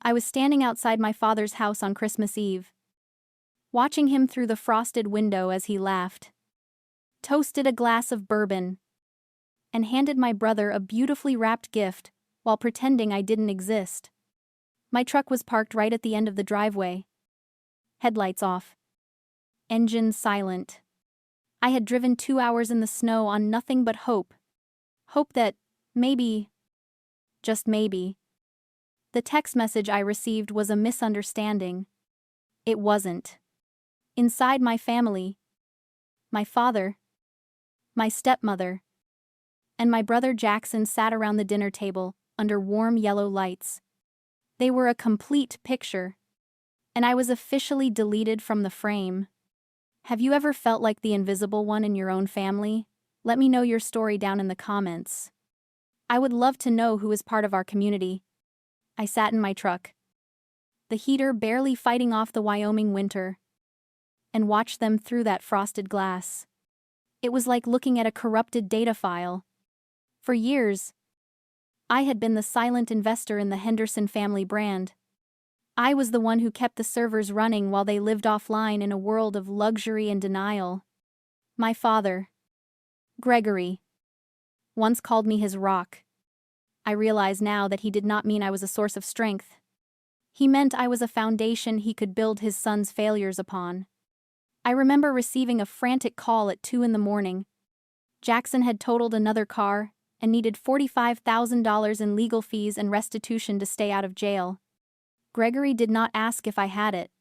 I was standing outside my father's house on Christmas Eve, watching him through the frosted window as he laughed, toasted a glass of bourbon, and handed my brother a beautifully wrapped gift while pretending I didn't exist. My truck was parked right at the end of the driveway, headlights off, engine silent. I had driven 2 hours in the snow on nothing but hope. Hope that, maybe, just maybe, the text message I received was a misunderstanding. It wasn't. Inside my family, my father, my stepmother, and my brother Jackson sat around the dinner table under warm yellow lights. They were a complete picture, and I was officially deleted from the frame. Have you ever felt like the invisible one in your own family? Let me know your story down in the comments. I would love to know who is part of our community. I sat in my truck, the heater barely fighting off the Wyoming winter, and watched them through that frosted glass. It was like looking at a corrupted data file. For years, I had been the silent investor in the Henderson family brand. I was the one who kept the servers running while they lived offline in a world of luxury and denial. My father, Gregory, once called me his rock. I realize now that he did not mean I was a source of strength. He meant I was a foundation he could build his son's failures upon. I remember receiving a frantic call at 2 a.m. Jackson had totaled another car and needed $45,000 in legal fees and restitution to stay out of jail. Gregory did not ask if I had it.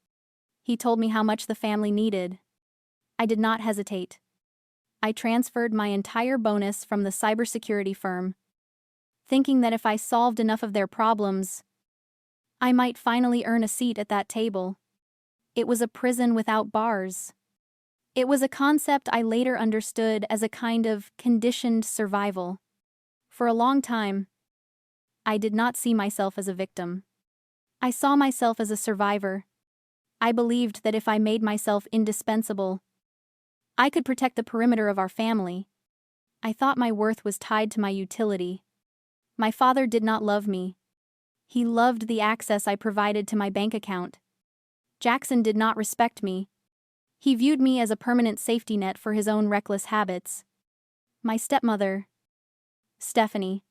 He told me how much the family needed. I did not hesitate. I transferred my entire bonus from the cybersecurity firm, thinking that if I solved enough of their problems, I might finally earn a seat at that table. It was a prison without bars. It was a concept I later understood as a kind of conditioned survival. For a long time, I did not see myself as a victim. I saw myself as a survivor. I believed that if I made myself indispensable, I could protect the perimeter of our family. I thought my worth was tied to my utility. My father did not love me. He loved the access I provided to my bank account. Jackson did not respect me. He viewed me as a permanent safety net for his own reckless habits. My stepmother, Stephanie,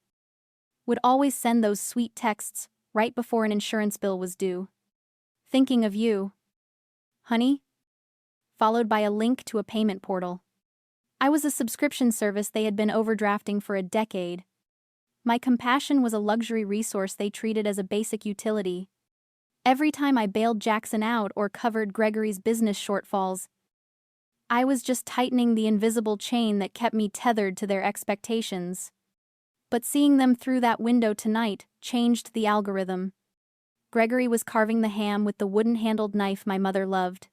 would always send those sweet texts right before an insurance bill was due. Thinking of you, honey, followed by a link to a payment portal. I was a subscription service they had been overdrafting for a decade. My compassion was a luxury resource they treated as a basic utility. Every time I bailed Jackson out or covered Gregory's business shortfalls, I was just tightening the invisible chain that kept me tethered to their expectations. But seeing them through that window tonight changed the algorithm. Gregory was carving the ham with the wooden-handled knife my mother loved,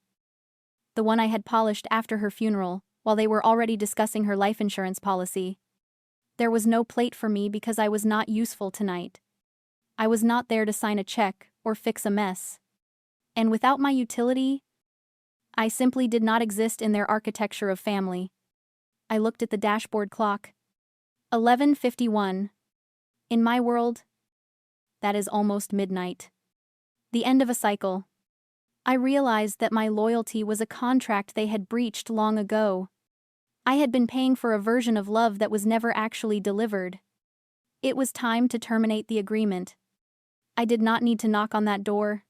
the one I had polished after her funeral, while they were already discussing her life insurance policy. There was no plate for me because I was not useful tonight. I was not there to sign a check or fix a mess. And without my utility, I simply did not exist in their architecture of family. I looked at the dashboard clock. 11:51. In my world, that is almost midnight. The end of a cycle. I realized that my loyalty was a contract they had breached long ago. I had been paying for a version of love that was never actually delivered. It was time to terminate the agreement. I did not need to knock on that door.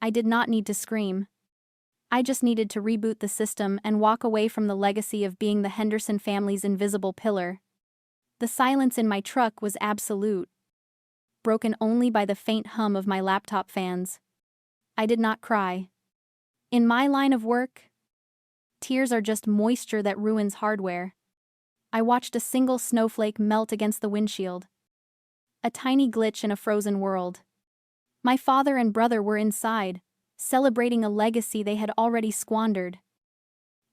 I did not need to scream. I just needed to reboot the system and walk away from the legacy of being the Henderson family's invisible pillar. The silence in my truck was absolute, broken only by the faint hum of my laptop fans. I did not cry. In my line of work, tears are just moisture that ruins hardware. I watched a single snowflake melt against the windshield. A tiny glitch in a frozen world. My father and brother were inside, celebrating a legacy they had already squandered,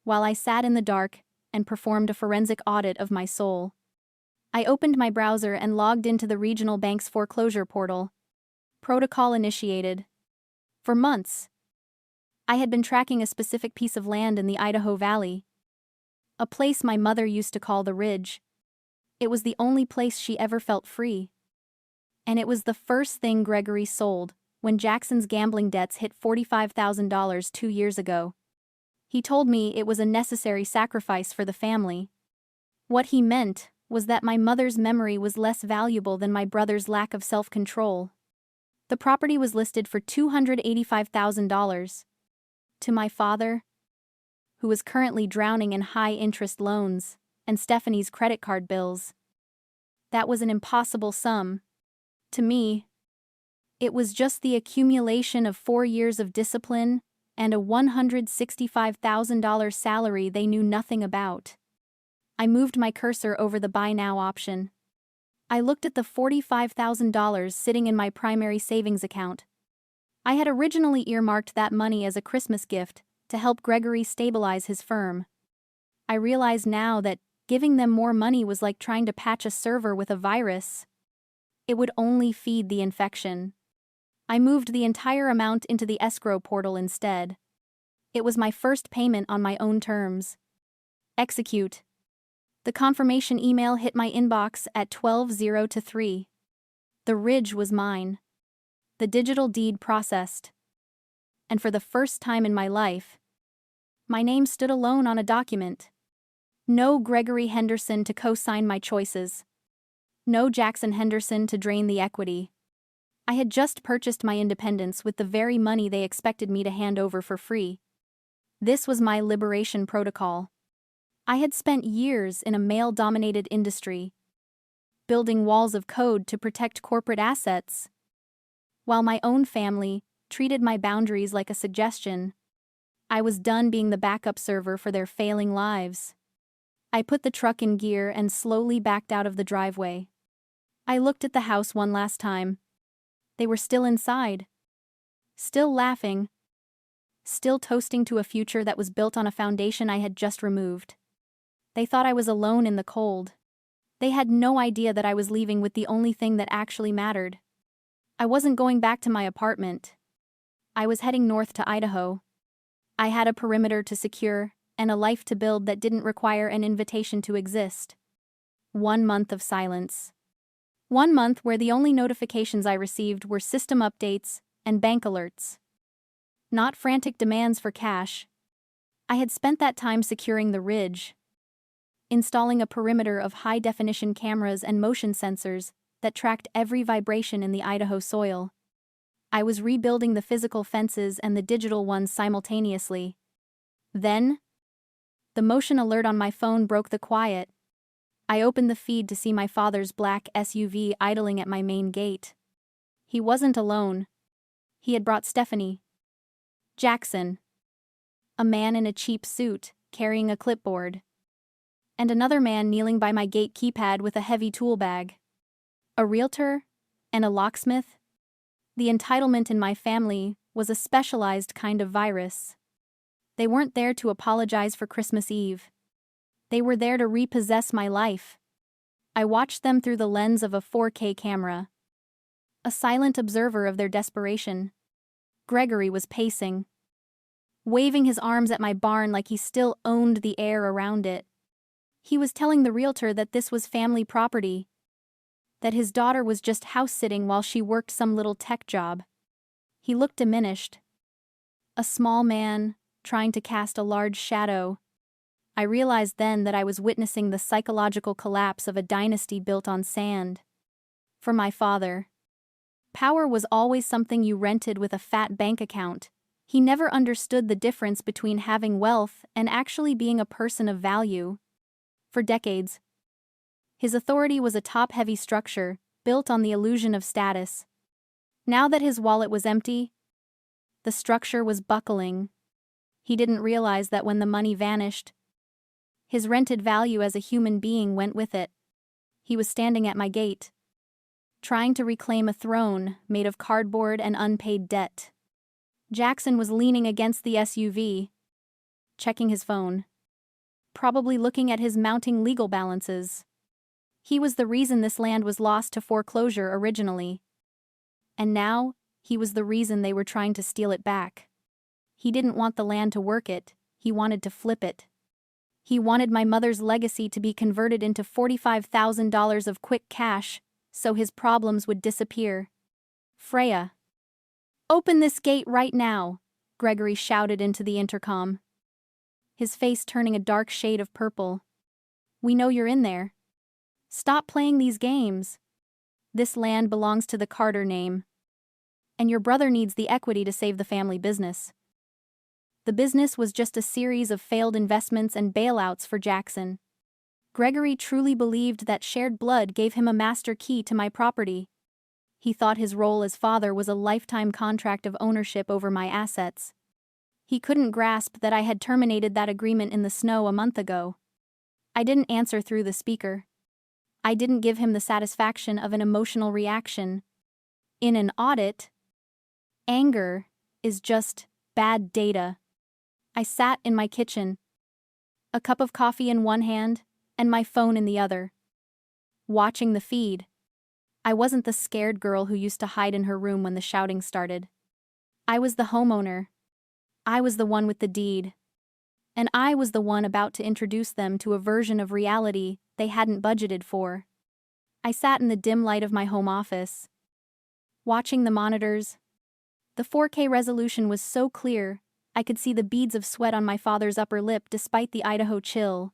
while I sat in the dark and performed a forensic audit of my soul. I opened my browser and logged into the regional bank's foreclosure portal. Protocol initiated. For months, I had been tracking a specific piece of land in the Idaho Valley, a place my mother used to call the Ridge. It was the only place she ever felt free. And it was the first thing Gregory sold when Jackson's gambling debts hit $45,000 2 years ago. He told me it was a necessary sacrifice for the family. What he meant was that my mother's memory was less valuable than my brother's lack of self-control. The property was listed for $285,000. To my father, who was currently drowning in high-interest loans and Stephanie's credit card bills, that was an impossible sum. To me, it was just the accumulation of 4 years of discipline and a $165,000 salary they knew nothing about. I moved my cursor over the buy now option. I looked at the $45,000 sitting in my primary savings account. I had originally earmarked that money as a Christmas gift to help Gregory stabilize his firm. I realize now that giving them more money was like trying to patch a server with a virus. It would only feed the infection. I moved the entire amount into the escrow portal instead. It was my first payment on my own terms. Execute. The confirmation email hit my inbox at 12:03. The ridge was mine. The digital deed processed. And for the first time in my life, my name stood alone on a document. No Gregory Henderson to co-sign my choices. No Jackson Henderson to drain the equity. I had just purchased my independence with the very money they expected me to hand over for free. This was my liberation protocol. I had spent years in a male-dominated industry, building walls of code to protect corporate assets, while my own family treated my boundaries like a suggestion. I was done being the backup server for their failing lives. I put the truck in gear and slowly backed out of the driveway. I looked at the house one last time. They were still inside. Still laughing. Still toasting to a future that was built on a foundation I had just removed. They thought I was alone in the cold. They had no idea that I was leaving with the only thing that actually mattered. I wasn't going back to my apartment. I was heading north to Idaho. I had a perimeter to secure and a life to build that didn't require an invitation to exist. 1 month of silence. 1 month where the only notifications I received were system updates and bank alerts. Not frantic demands for cash. I had spent that time securing the ridge, installing a perimeter of high-definition cameras and motion sensors that tracked every vibration in the Idaho soil. I was rebuilding the physical fences and the digital ones simultaneously. Then, the motion alert on my phone broke the quiet. I opened the feed to see my father's black SUV idling at my main gate. He wasn't alone. He had brought Stephanie. Jackson. A man in a cheap suit, carrying a clipboard. And another man kneeling by my gate keypad with a heavy tool bag. A realtor? And a locksmith? The entitlement in my family was a specialized kind of virus. They weren't there to apologize for Christmas Eve. They were there to repossess my life. I watched them through the lens of a 4K camera. A silent observer of their desperation. Gregory was pacing, waving his arms at my barn like he still owned the air around it. He was telling the realtor that this was family property, that his daughter was just house-sitting while she worked some little tech job. He looked diminished. A small man, trying to cast a large shadow. I realized then that I was witnessing the psychological collapse of a dynasty built on sand. For my father, power was always something you rented with a fat bank account. He never understood the difference between having wealth and actually being a person of value. For decades, his authority was a top-heavy structure, built on the illusion of status. Now that his wallet was empty, the structure was buckling. He didn't realize that when the money vanished, his rented value as a human being went with it. He was standing at my gate, trying to reclaim a throne made of cardboard and unpaid debt. Jackson was leaning against the SUV, checking his phone, probably looking at his mounting legal balances. He was the reason this land was lost to foreclosure originally. And now, he was the reason they were trying to steal it back. He didn't want the land to work it, he wanted to flip it. He wanted my mother's legacy to be converted into $45,000 of quick cash, so his problems would disappear. Freya. Open this gate right now, Gregory shouted into the intercom, his face turning a dark shade of purple. We know you're in there. Stop playing these games. This land belongs to the Carter name. And your brother needs the equity to save the family business. The business was just a series of failed investments and bailouts for Jackson. Gregory truly believed that shared blood gave him a master key to my property. He thought his role as father was a lifetime contract of ownership over my assets. He couldn't grasp that I had terminated that agreement in the snow a month ago. I didn't answer through the speaker. I didn't give him the satisfaction of an emotional reaction. In an audit, anger is just bad data. I sat in my kitchen, a cup of coffee in one hand and my phone in the other, watching the feed. I wasn't the scared girl who used to hide in her room when the shouting started. I was the homeowner. I was the one with the deed. And I was the one about to introduce them to a version of reality they hadn't budgeted for. I sat in the dim light of my home office, watching the monitors. The 4K resolution was so clear, I could see the beads of sweat on my father's upper lip despite the Idaho chill.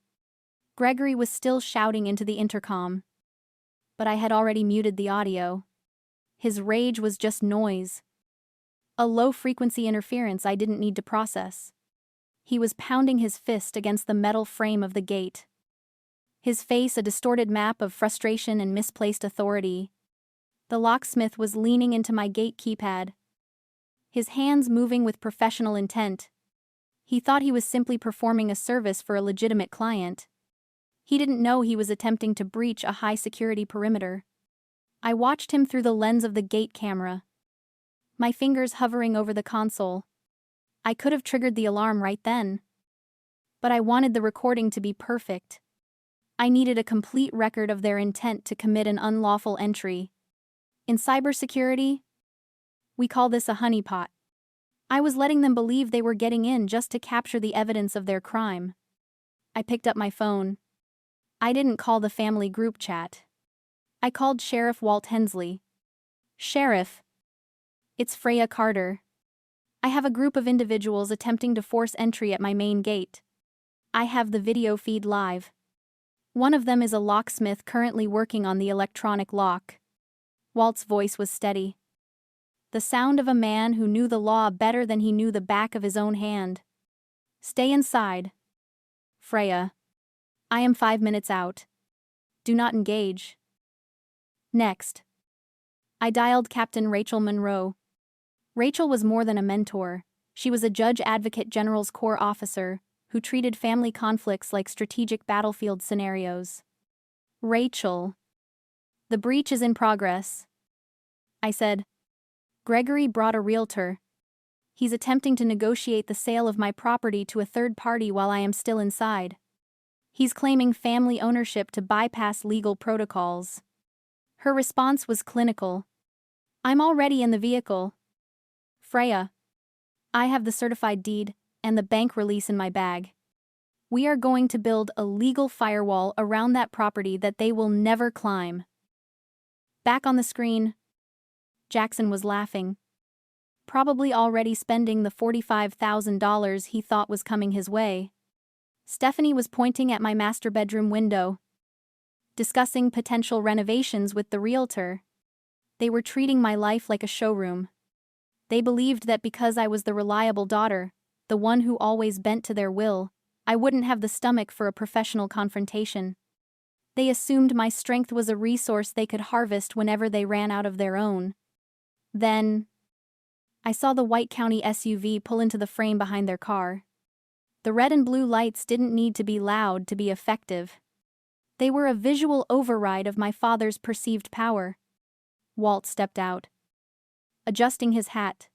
Gregory was still shouting into the intercom, but I had already muted the audio. His rage was just noise, a low-frequency interference I didn't need to process. He was pounding his fist against the metal frame of the gate, his face a distorted map of frustration and misplaced authority. The locksmith was leaning into my gate keypad, his hands moving with professional intent. He thought he was simply performing a service for a legitimate client. He didn't know he was attempting to breach a high-security perimeter. I watched him through the lens of the gate camera, my fingers hovering over the console. I could have triggered the alarm right then. But I wanted the recording to be perfect. I needed a complete record of their intent to commit an unlawful entry. In cybersecurity, we call this a honeypot. I was letting them believe they were getting in just to capture the evidence of their crime. I picked up my phone. I didn't call the family group chat. I called Sheriff Walt Hensley. Sheriff, it's Freya Carter. I have a group of individuals attempting to force entry at my main gate. I have the video feed live. One of them is a locksmith currently working on the electronic lock. Walt's voice was steady, the sound of a man who knew the law better than he knew the back of his own hand. Stay inside. Freya. I am 5 minutes out. Do not engage. Next. I dialed Captain Rachel Monroe. Rachel was more than a mentor. She was a Judge Advocate General's Corps officer who treated family conflicts like strategic battlefield scenarios. Rachel. The breach is in progress, I said. Gregory brought a realtor. He's attempting to negotiate the sale of my property to a third party while I am still inside. He's claiming family ownership to bypass legal protocols. Her response was clinical. I'm already in the vehicle. Freya. I have the certified deed and the bank release in my bag. We are going to build a legal firewall around that property that they will never climb. Back on the screen, Jackson was laughing, probably already spending the $45,000 he thought was coming his way. Stephanie was pointing at my master bedroom window, discussing potential renovations with the realtor. They were treating my life like a showroom. They believed that because I was the reliable daughter, the one who always bent to their will, I wouldn't have the stomach for a professional confrontation. They assumed my strength was a resource they could harvest whenever they ran out of their own. Then, I saw the White County SUV pull into the frame behind their car. The red and blue lights didn't need to be loud to be effective. They were a visual override of my father's perceived power. Walt stepped out, adjusting his hat,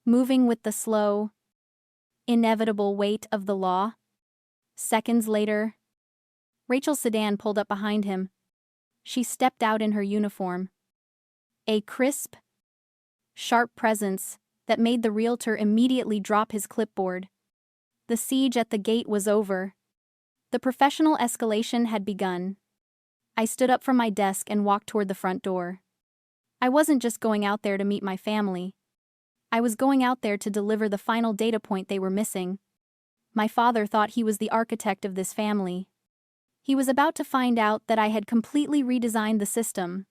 moving with the slow, inevitable weight of the law. Seconds later, Rachel's sedan pulled up behind him. She stepped out in her uniform. A crisp, sharp presence that made the realtor immediately drop his clipboard. The siege at the gate was over. The professional escalation had begun. I stood up from my desk and walked toward the front door. I wasn't just going out there to meet my family. I was going out there to deliver the final data point they were missing. My father thought he was the architect of this family. He was about to find out that I had completely redesigned the system,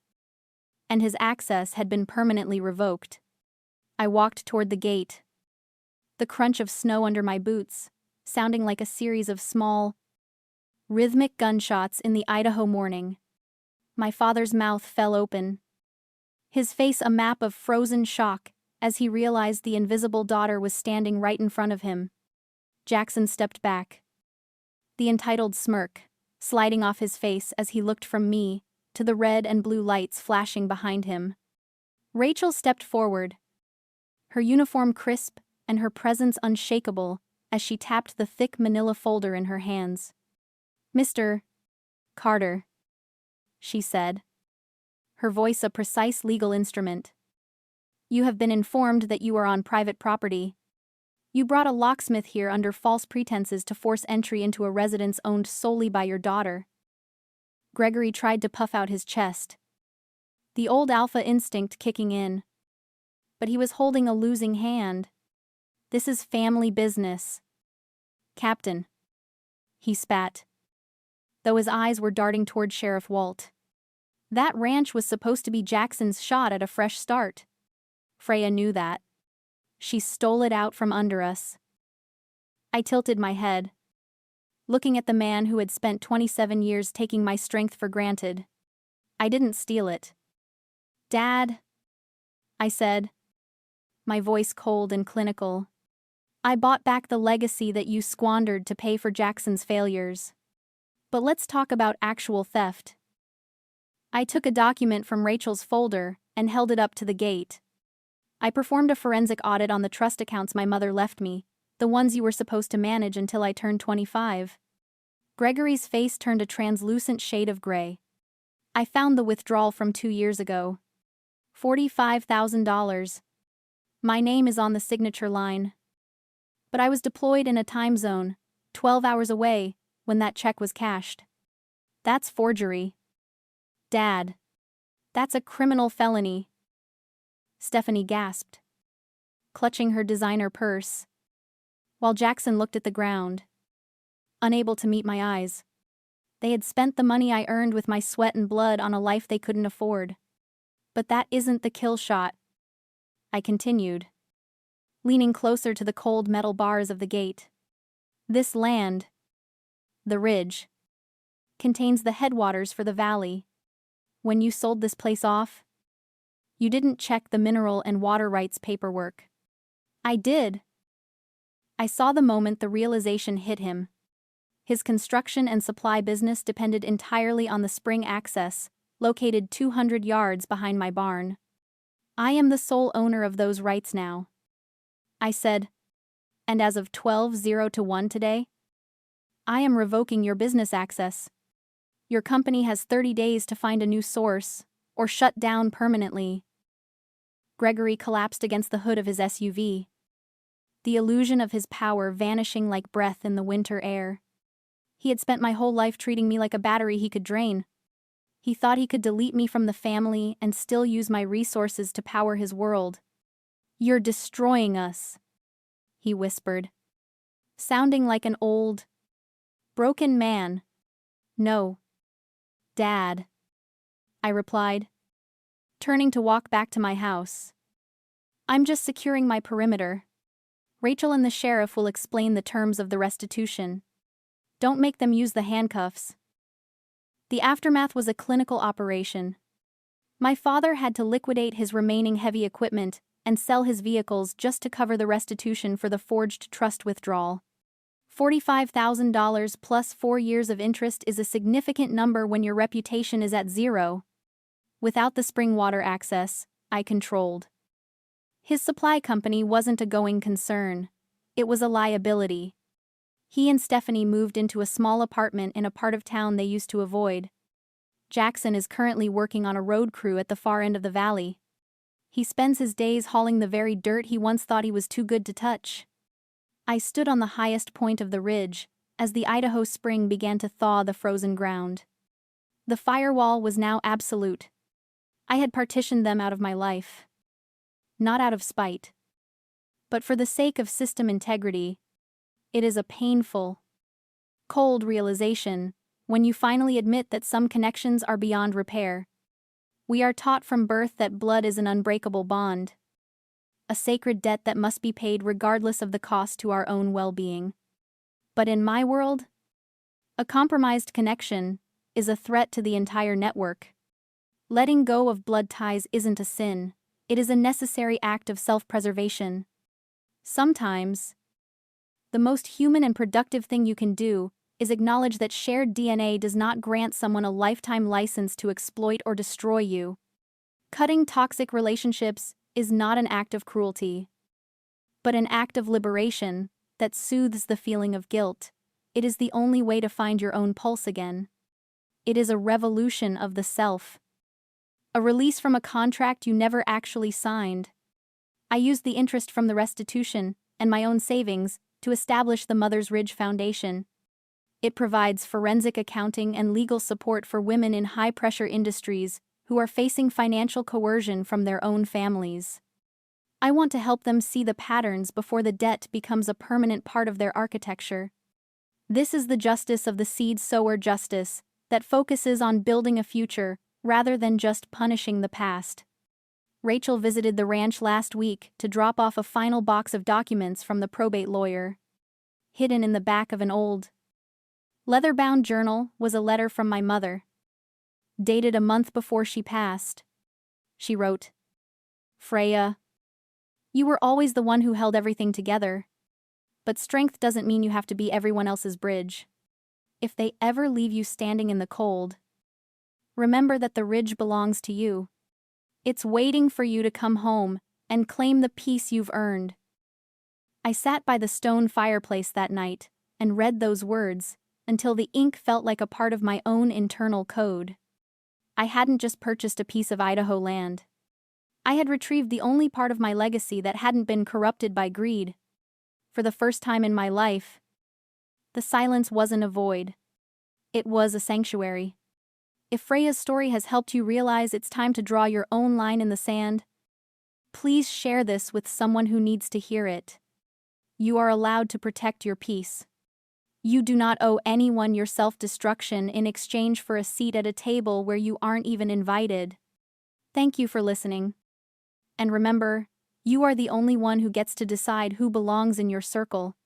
and his access had been permanently revoked. I walked toward the gate, the crunch of snow under my boots, sounding like a series of small, rhythmic gunshots in the Idaho morning. My father's mouth fell open, his face a map of frozen shock as he realized the invisible daughter was standing right in front of him. Jackson stepped back, the entitled smirk sliding off his face as he looked from me to the red and blue lights flashing behind him. Rachel stepped forward, her uniform crisp and her presence unshakable as she tapped the thick manila folder in her hands. "Mr. Carter," she said, her voice a precise legal instrument. "You have been informed that you are on private property. You brought a locksmith here under false pretenses to force entry into a residence owned solely by your daughter." Gregory tried to puff out his chest, the old alpha instinct kicking in. But he was holding a losing hand. "This is family business, Captain," he spat, though his eyes were darting toward Sheriff Walt. That ranch was supposed to be Jackson's shot at a fresh start. Freya knew that. She stole it out from under us. I tilted my head, looking at the man who had spent 27 years taking my strength for granted. "I didn't steal it, Dad," I said, my voice cold and clinical. "I bought back the legacy that you squandered to pay for Jackson's failures. But let's talk about actual theft." I took a document from Rachel's folder and held it up to the gate. "I performed a forensic audit on the trust accounts my mother left me, the ones you were supposed to manage until I turned 25. Gregory's face turned a translucent shade of gray. "I found the withdrawal from 2 years ago. $45,000. My name is on the signature line. But I was deployed in a time zone, 12 hours away, when that check was cashed. That's forgery. Dad. That's a criminal felony." Stephanie gasped, clutching her designer purse, while Jackson looked at the ground, unable to meet my eyes. They had spent the money I earned with my sweat and blood on a life they couldn't afford. "But that isn't the kill shot," I continued, leaning closer to the cold metal bars of the gate. "This land, the ridge, contains the headwaters for the valley. When you sold this place off, you didn't check the mineral and water rights paperwork." "I did." I saw the moment the realization hit him. His construction and supply business depended entirely on the spring access, located 200 yards behind my barn. "I am the sole owner of those rights now," I said, "and as of 12:01 today, I am revoking your business access. Your company has 30 days to find a new source, or shut down permanently." Gregory collapsed against the hood of his SUV, the illusion of his power vanishing like breath in the winter air. He had spent my whole life treating me like a battery he could drain. He thought he could delete me from the family and still use my resources to power his world. "You're destroying us," he whispered, sounding like an old, broken man. "No, Dad," I replied, turning to walk back to my house. "I'm just securing my perimeter. Rachel and the sheriff will explain the terms of the restitution. Don't make them use the handcuffs." The aftermath was a clinical operation. My father had to liquidate his remaining heavy equipment and sell his vehicles just to cover the restitution for the forged trust withdrawal. $45,000 plus 4 years of interest is a significant number when your reputation is at zero. Without the spring water access, I controlled. His supply company wasn't a going concern. It was a liability. He and Stephanie moved into a small apartment in a part of town they used to avoid. Jackson is currently working on a road crew at the far end of the valley. He spends his days hauling the very dirt he once thought he was too good to touch. I stood on the highest point of the ridge as the Idaho spring began to thaw the frozen ground. The firewall was now absolute. I had partitioned them out of my life. Not out of spite, But for the sake of system integrity, it is a painful, cold realization when you finally admit that some connections are beyond repair. We are taught from birth that blood is an unbreakable bond, a sacred debt that must be paid regardless of the cost to our own well-being. But in my world, a compromised connection is a threat to the entire network. Letting go of blood ties isn't a sin, it is a necessary act of self-preservation. Sometimes, the most human and productive thing you can do is acknowledge that shared DNA does not grant someone a lifetime license to exploit or destroy you. Cutting toxic relationships is not an act of cruelty, but an act of liberation that soothes the feeling of guilt. It is the only way to find your own pulse again. It is a revolution of the self. A release from a contract you never actually signed. I used the interest from the restitution and my own savings to establish the Mother's Ridge Foundation. It provides forensic accounting and legal support for women in high-pressure industries who are facing financial coercion from their own families. I want to help them see the patterns before the debt becomes a permanent part of their architecture. This is the justice of the seed sower justice that focuses on building a future rather than just punishing the past. Rachel visited the ranch last week to drop off a final box of documents from the probate lawyer. Hidden in the back of an old, leather-bound journal was a letter from my mother. Dated a month before she passed. She wrote, "Freya, you were always the one who held everything together. But strength doesn't mean you have to be everyone else's bridge. If they ever leave you standing in the cold, remember that the ridge belongs to you. It's waiting for you to come home and claim the peace you've earned." I sat by the stone fireplace that night and read those words until the ink felt like a part of my own internal code. I hadn't just purchased a piece of Idaho land. I had retrieved the only part of my legacy that hadn't been corrupted by greed. For the first time in my life, the silence wasn't a void. It was a sanctuary. If Freya's story has helped you realize it's time to draw your own line in the sand, please share this with someone who needs to hear it. You are allowed to protect your peace. You do not owe anyone your self-destruction in exchange for a seat at a table where you aren't even invited. Thank you for listening. And remember, you are the only one who gets to decide who belongs in your circle.